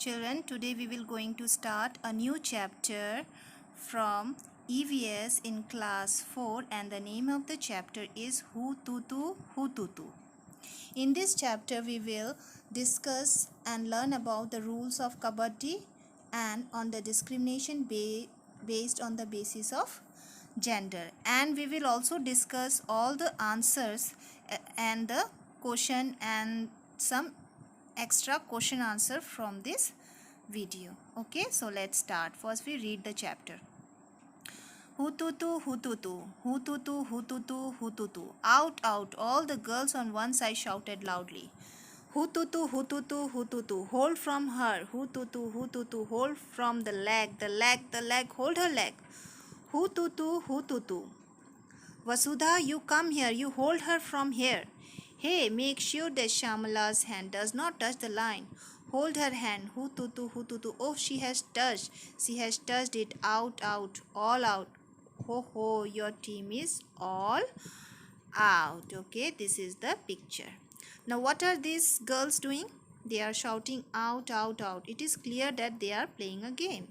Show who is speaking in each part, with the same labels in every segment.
Speaker 1: children, today we will going to start a new chapter from EVS in class 4 and the name of the chapter is Hututu Hututu. In this chapter we will discuss and learn about the rules of Kabaddi and on the discrimination based on the basis of gender, and we will also discuss all the answers and the question and some extra question answer from this video. Okay, so let's start. First we read the chapter. Hututu hututu hututu hututu hututu, out out, all the girls on one side shouted loudly. Hututu hututu hututu, hold from her. Hututu hututu, hold from the leg, the leg, hold her leg. Hututu hututu, Vasudha, you come here, you hold her from here. Hey, make sure that Shamala's hand does not touch the line. Hold her hand. Hututu hututu, oh, she has touched it. Out out, all out. Ho ho, your team is all out. Okay, this is the picture. Now what are these girls doing? They are shouting out out out. It is clear that they are playing a game.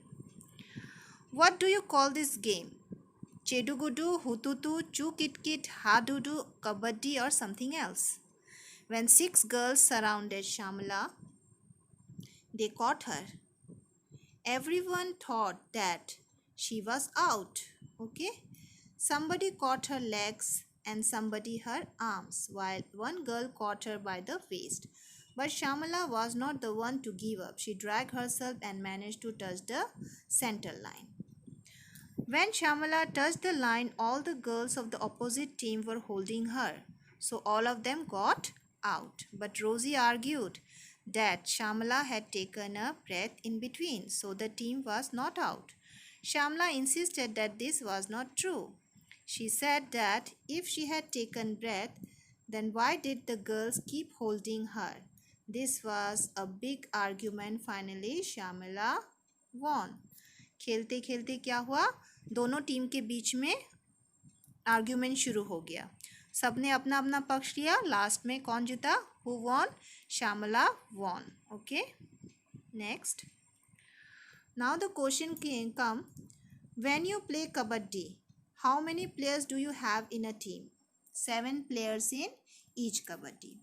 Speaker 1: What do you call this game? Chedugudu, Hututu, Chukit-kit, Hadudu, Kabaddi or something else? When 6 girls surrounded Shamala, they caught her. Everyone thought that she was out. Okay? Somebody caught her legs and somebody her arms, while one girl caught her by the waist. But Shamala was not the one to give up. She dragged herself and managed to touch the center line. When Shamala touched the line, all the girls of the opposite team were holding her, so all of them got out. But Rosie argued that Shamala had taken a breath in between, so the team was not out. Shamala insisted that this was not true. She said that if she had taken breath, then why did the girls keep holding her? This was a big argument. Finally, Shamala won. खेलते खेलते क्या हुआ, दोनों team के बीच में argument शुरू हो गया. सबने अपना अपना पक्ष लिया. लास्ट में कौन जीता? Who won? Shyamala won. Okay, next. Now the question come, when you play kabaddi, how many players do you have in a team? 7 players in each kabaddi.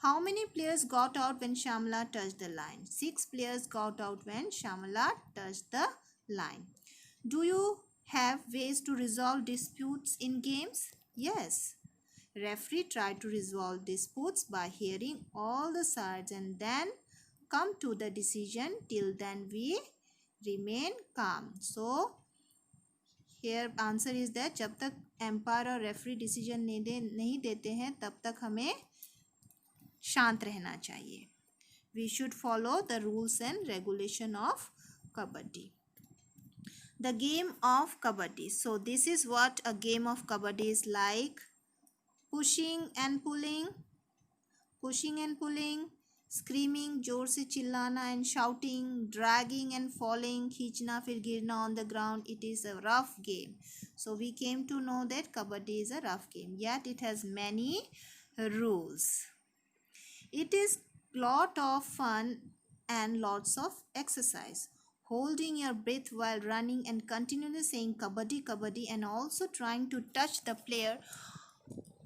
Speaker 1: How many players got out when Shamala touched the line? 6 players got out when Shamala touched the line. Do you have ways to resolve disputes in games? Yes. Referee tried to resolve disputes by hearing all the sides and then come to the decision. Till then we remain calm. So here answer is that जब तक empire और referee decision नहीं देते हैं तब तक हमें शांत रहना चाहिए. We should follow the rules and regulation of kabaddi. The game of kabaddi. So this is what a game of kabaddi is like. Pushing and pulling, screaming, जोर से चिल्लाना and shouting, dragging and falling, खींचना फिर गिरना on the ground. It is a rough game. So we came to know that kabaddi is a rough game. Yet it has many rules. It is lot of fun and lots of exercise. Holding your breath while running and continually saying kabaddi kabaddi and also trying to touch the player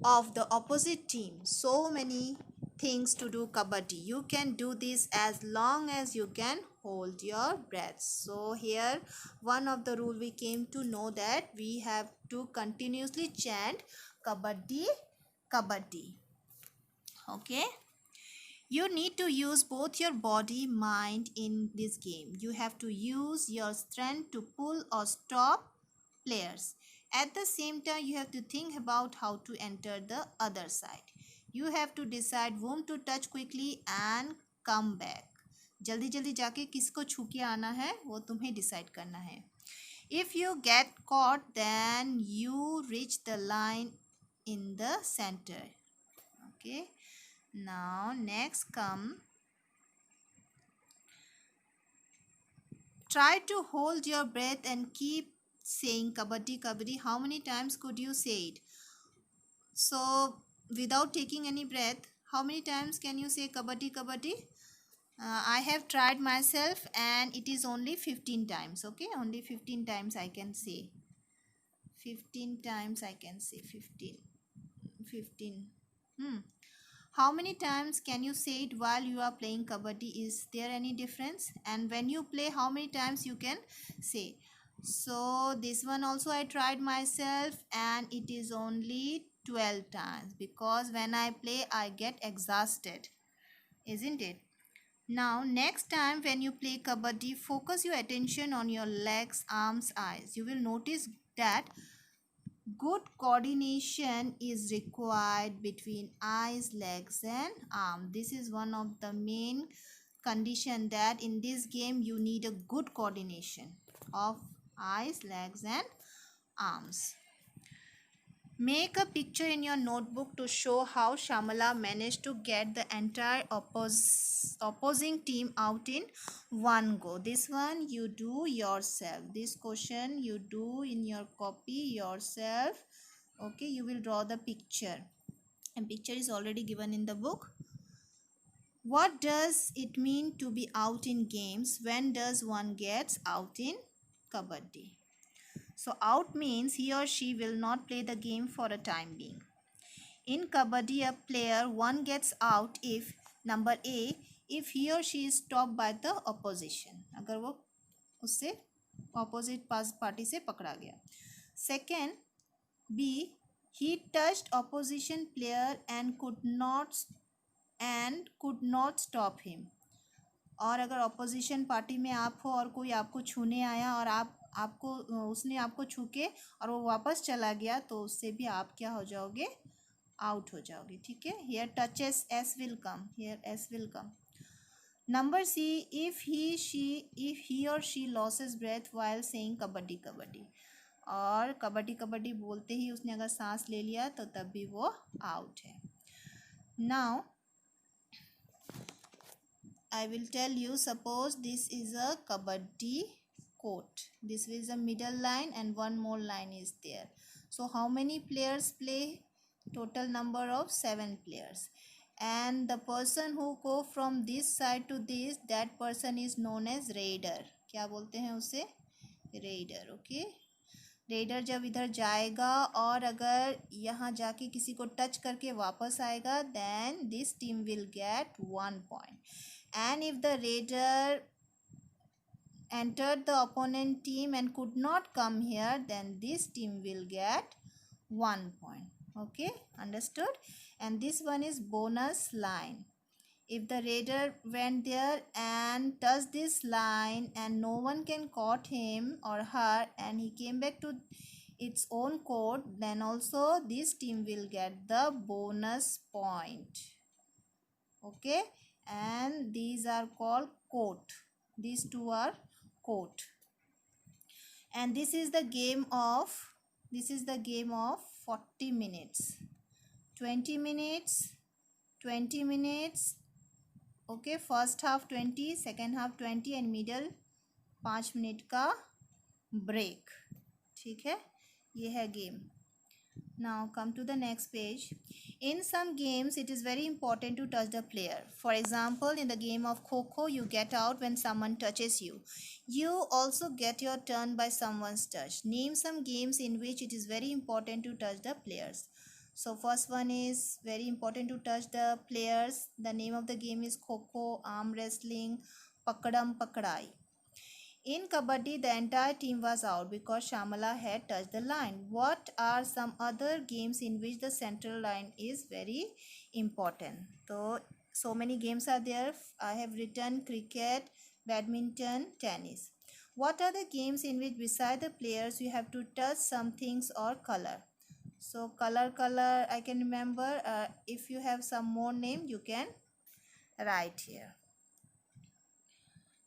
Speaker 1: of the opposite team. So many things to do kabaddi. You can do this as long as you can hold your breath. So here one of the rule we came to know that we have to continuously chant kabaddi kabaddi. Okay. You need to use both your body, mind in this game. You have to use your strength to pull or stop players. At the same time, you have to think about how to enter the other side. You have to decide whom to touch quickly and come back. जल्दी जल्दी जाके किसको छू के आना है वो तुम्हें डिसाइड करना है. If you get caught, then you reach the line in the center. Okay. Now next come, try to hold your breath and keep saying kabaddi kabaddi. How many times could you say it? So without taking any breath, how many times can you say kabaddi kabaddi? I have tried myself and it is only 15 times. Okay, only 15 times I can say. 15 times I can say 15. 15. How many times can you say it while you are playing kabaddi? Is there any difference? And when you play, how many times you can say? So this one also I tried myself and it is only 12 times, because when I play I get exhausted, isn't it? Now next time when you play kabaddi, focus your attention on your legs, arms, eyes. You will notice that good coordination is required between eyes, legs and arm. This is one of the main condition, that in this game you need a good coordination of eyes, legs and arms. Make a picture in your notebook to show how Shamala managed to get the entire opposing team out in one go. This one you do yourself. This question you do in your copy yourself. Okay, you will draw the picture. And picture is already given in the book. What does it mean to be out in games? When does one get out in kabaddi? So out means he or she will not play the game for a time being. In kabaddi, a player one gets out if number A, if he or she is stopped by the opposition. अगर वो उससे opposite party से पकड़ा गया. Second, B, he touched opposition player and could not stop him. और अगर opposition party में आप हो और कोई आपको छूने आया और आपको उसने आपको छू के और वो वापस चला गया, तो उससे भी आप क्या हो जाओगे? आउट हो जाओगे. ठीक है. Here touches S will come. Here S will come. Number C, if he और she loses breath while saying kabaddi kabaddi, और कबड्डी कबड्डी बोलते ही उसने अगर सांस ले लिया तो तब भी वो आउट है. Now I will tell you, suppose this is a kabaddi court. This is a middle line and one more line is there. So how many players play? Total number of 7 players. And the person who go from this side to this, that person is known as raider. क्या बोलते हैं उसे? Raider. Okay. Raider जब इधर जाएगा और अगर यहाँ जाके किसी को टच करके वापस आएगा, then this team will get 1 point. And if the raider entered the opponent team and could not come here, then this team will get 1 point. Okay, understood? And this one is bonus line. If the raider went there and touched this line and no one can caught him or her and he came back to its own court, then also this team will get the bonus point. Okay, and these are called court. These two are court. And this is the game of 40 minutes, 20 minutes, 20 minutes. Okay, first half 20, second half 20 and middle 5 minute का break. ठीक है, ये है game. Now come to the next page. In some games, it is very important to touch the player. For example, in the game of Kho-Kho, you get out when someone touches you. You also get your turn by someone's touch. Name some games in which it is very important to touch the players. So first one is very important to touch the players. The name of the game is Kho-Kho, arm wrestling, Pakadam Pakadai. In kabaddi, the entire team was out because Shamala had touched the line. What are some other games in which the central line is very important? So many games are there. I have written cricket, badminton, tennis. What are the games in which beside the players you have to touch some things or color? So color, I can remember. If you have some more name, you can write here.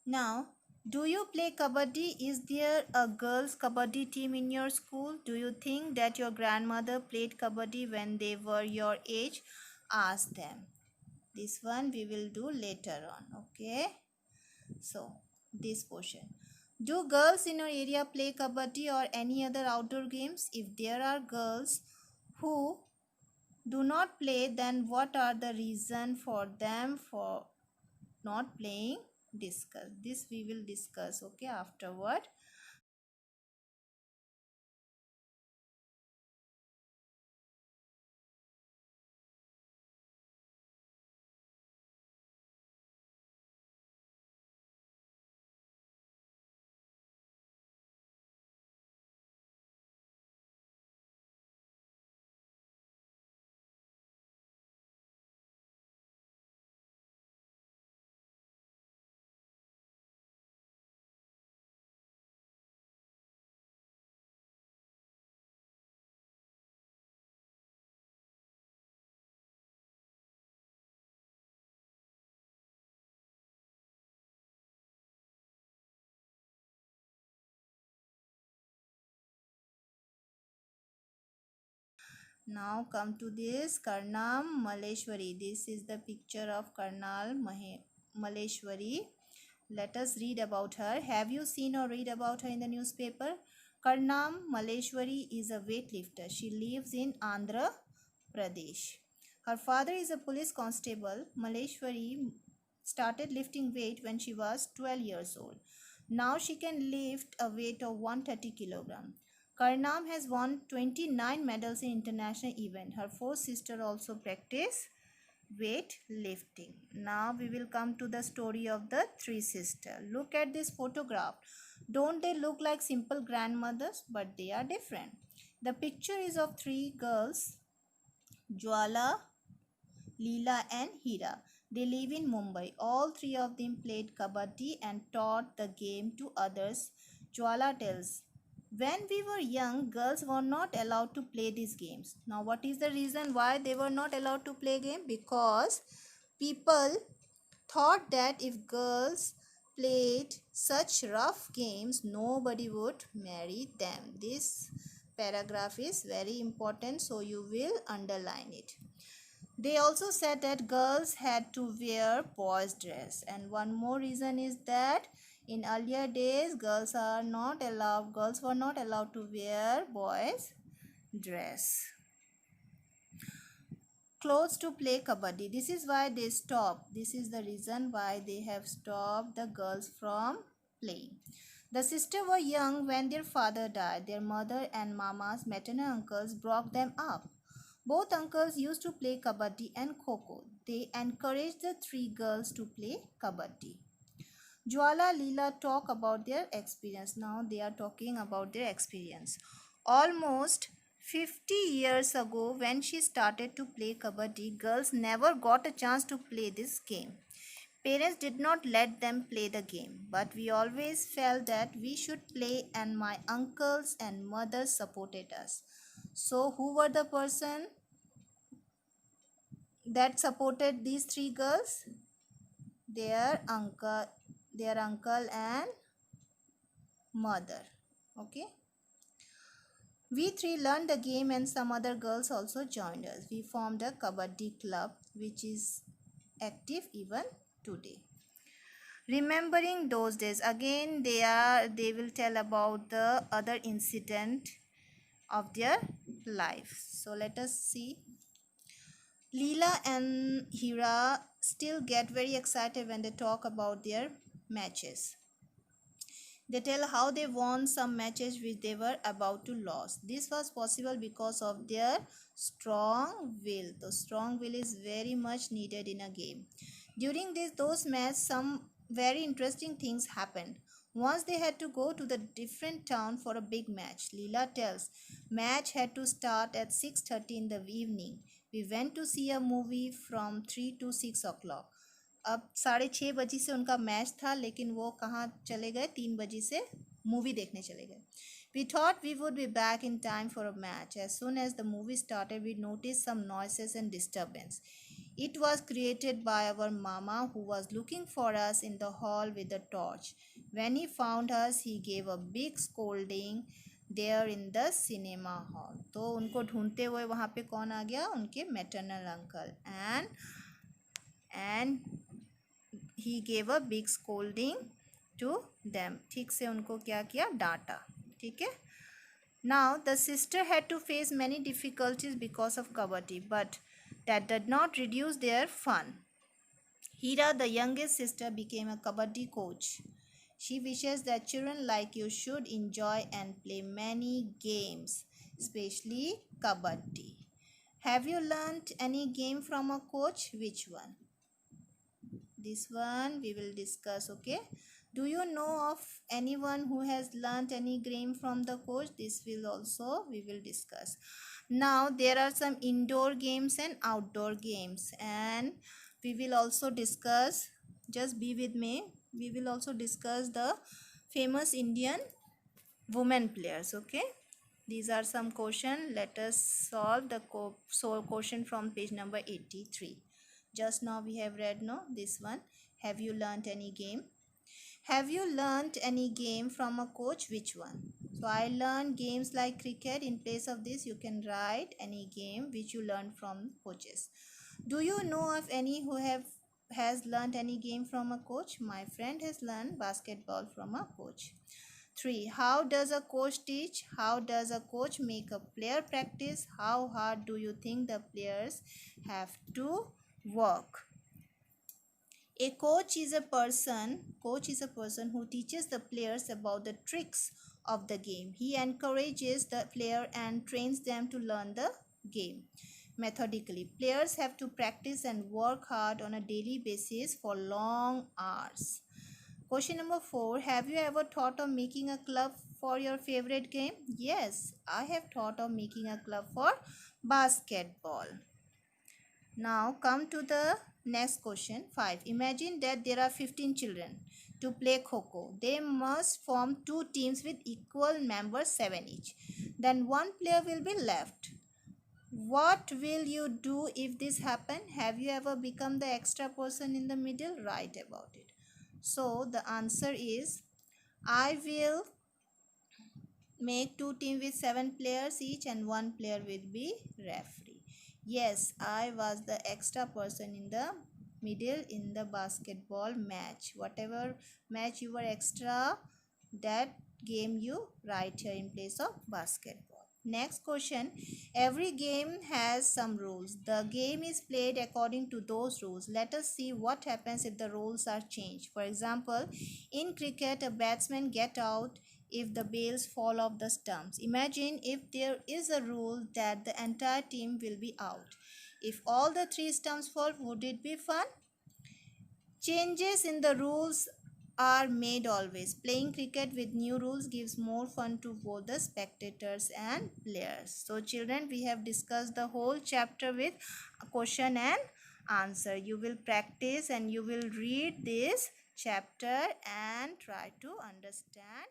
Speaker 1: Now, do you play kabaddi? Is there a girls kabaddi team in your school? Do you think that your grandmother played kabaddi when they were your age? Ask them. This one we will do later on. Okay. So, this portion. Do girls in your area play kabaddi or any other outdoor games? If there are girls who do not play, then what are the reason for them not playing discus. This we will discuss, okay, afterward. Now come to this Karnam Maleshwari. This is the picture of Karnal Maleshwari. Let us read about her. Have you seen or read about her in the newspaper? Karnam Maleshwari is a weightlifter. She lives in Andhra Pradesh. Her father is a police constable. Maleshwari started lifting weight when she was 12 years old. Now she can lift a weight of 130 kg. Karnam has won 29 medals in international events. Her four sisters also practice weight lifting. Now we will come to the story of the three sisters. Look at this photograph. Don't they look like simple grandmothers? But they are different. The picture is of three girls, Jwala, Leela and Hira. They live in Mumbai. All three of them played kabaddi and taught the game to others. Jwala tells, when we were young, girls were not allowed to play these games. Now, what is the reason why they were not allowed to play game? Because people thought that if girls played such rough games, nobody would marry them. This paragraph is very important, so you will underline it. They also said that girls had to wear boys' dress, and one more reason is that in earlier days girls were not allowed to wear boys' dress. Clothes to play kabaddi. This is why they stopped. This is the reason why they have stopped the girls from playing. The sisters were young when their father died. Their mother and mama's maternal uncles brought them up. Both uncles used to play kabaddi and kho-kho. They encouraged the three girls to play kabaddi. Jwala Leela talk about their experience. Now they are talking about their experience. Almost 50 years ago, when she started to play kabaddi, girls never got a chance to play this game. Parents did not let them play the game, but we always felt that we should play, and my uncles and mothers supported us. So, who were the person that supported these three girls? Their uncle and mother. Okay. We three learned the game and some other girls also joined us. We formed a kabaddi club which is active even today. Remembering those days, again they will tell about the other incident of their life. So let us see. Leela and Hira still get very excited when they talk about their matches. They tell how they won some matches which they were about to lose. This was possible because of their strong will. The strong will is very much needed in a game. During those matches, some very interesting things happened. Once they had to go to the different town for a big match. Leela tells, match had to start at 6:30 in the evening. We went to see a movie from 3 to 6 o'clock. अब 6:30 से उनका match था, लेकिन वो कहाँ चले गए? 3 से मूवी देखने चले गए. We thought we would be back in time for a match. As soon as the movie started, we noticed some noises and disturbance. It was created by our mama, who was looking for us in the hall with a torch. When he found us, he gave a big scolding there in the cinema hall. तो उनको ढूंढते हुए वहाँ पे कौन आ गया? उनके maternal uncle. And he gave a big scolding to them. ठीक से उनको क्या किया? डांटा. ठीक है. Now the sister had to face many difficulties because of kabaddi, but that did not reduce their fun. Hira, the youngest sister, became a kabaddi coach. She wishes that children like you should enjoy and play many games, especially kabaddi. Have you learnt any game from a coach? Which one? This one we will discuss. Okay, do you know of anyone who has learnt any game from the coach? This will also we will discuss. Now there are some indoor games and outdoor games, and we will also discuss, just be with me, we will also discuss the famous Indian women players. Okay, these are some question. Let us solve the question from page number 83. Just now we have read, no, this one. Have you learnt any game? Have you learnt any game from a coach? Which one? So I learned games like cricket. In place of this you can write any game which you learned from coaches. Do you know of any who has learned any game from a coach? My friend has learned basketball from a coach. 3. How does a coach teach? How does a coach make a player practice? How hard do you think the players have to work? A coach is a person who teaches the players about the tricks of the game. He encourages the player and trains them to learn the game methodically. Players have to practice and work hard on a daily basis for long hours. Question number 4. Have you ever thought of making a club for your favorite game? Yes, I have thought of making a club for basketball. Now come to the next question. 5. Imagine that there are 15 children to play Kho-Kho. They must form 2 teams with equal members, 7 each. Then one player will be left. What will you do if this happen? Have you ever become the extra person in the middle? Write about it. So the answer is, I will make 2 teams with 7 players each and 1 player will be referee. Yes, I was the extra person in the middle in the basketball match. Whatever match you were extra, that game you write here in place of basketball. Next question. Every game has some rules. The game is played according to those rules. Let us see what happens if the rules are changed. For example, in cricket, a batsman gets out if the bails fall off the stumps. Imagine if there is a rule that the entire team will be out. If all the 3 stumps fall, would it be fun? Changes in the rules are made always. Playing cricket with new rules gives more fun to both the spectators and players. So children, we have discussed the whole chapter with question and answer. You will practice and you will read this chapter and try to understand